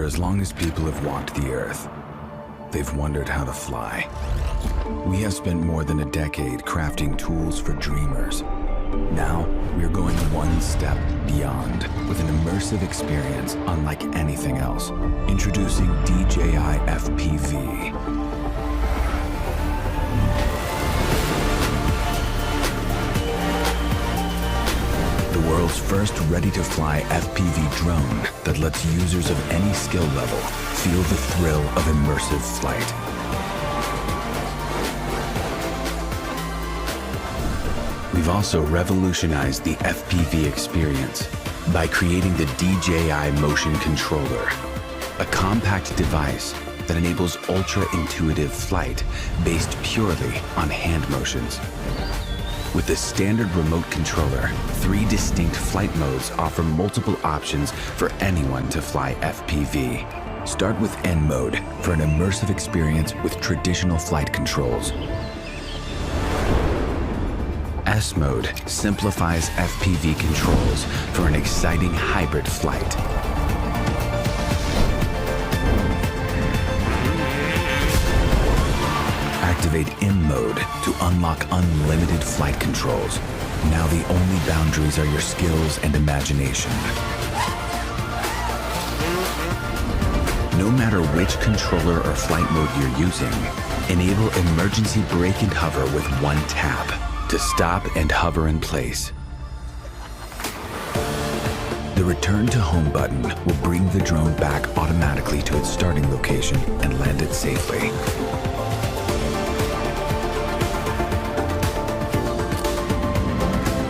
For as long as people have walked the earth, they've wondered how to fly. We have spent more than a decade crafting tools for dreamers. Now, we're going one step beyond with an immersive experience unlike anything else. Introducing DJI FPV. The world's first ready-to-fly FPV drone that lets users of any skill level feel the thrill of immersive flight. We've also revolutionized the FPV experience by creating the DJI Motion Controller, a compact device that enables ultra-intuitive flight based purely on hand motions. With the standard remote controller, 3 distinct flight modes offer multiple options for anyone to fly FPV. Start with N mode for an immersive experience with traditional flight controls. S mode simplifies FPV controls for an exciting hybrid flight. Activate M mode to unlock unlimited flight controls. Now the only boundaries are your skills and imagination. No matter which controller or flight mode you're using, enable emergency brake and hover with one tap to stop and hover in place. The Return to Home button will bring the drone back automatically to its starting location and land it safely.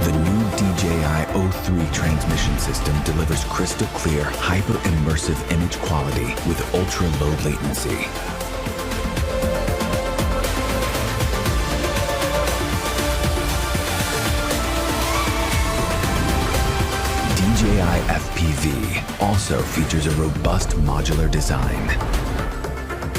The new DJI O3 transmission system delivers crystal clear, hyper-immersive image quality with ultra-low latency. DJI FPV also features a robust modular design.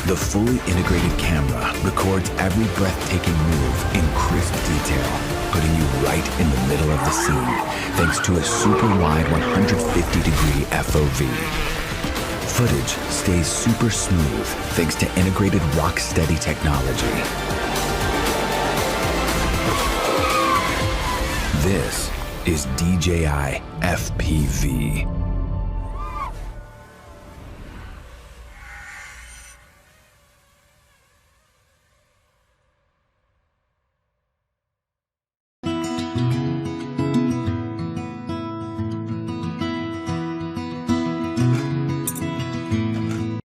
The fully integrated camera records every breathtaking move in crisp detail, putting you right in the middle of the scene thanks to a super wide 150-degree FOV. Footage stays super smooth thanks to integrated rock-steady technology. This is DJI FPV.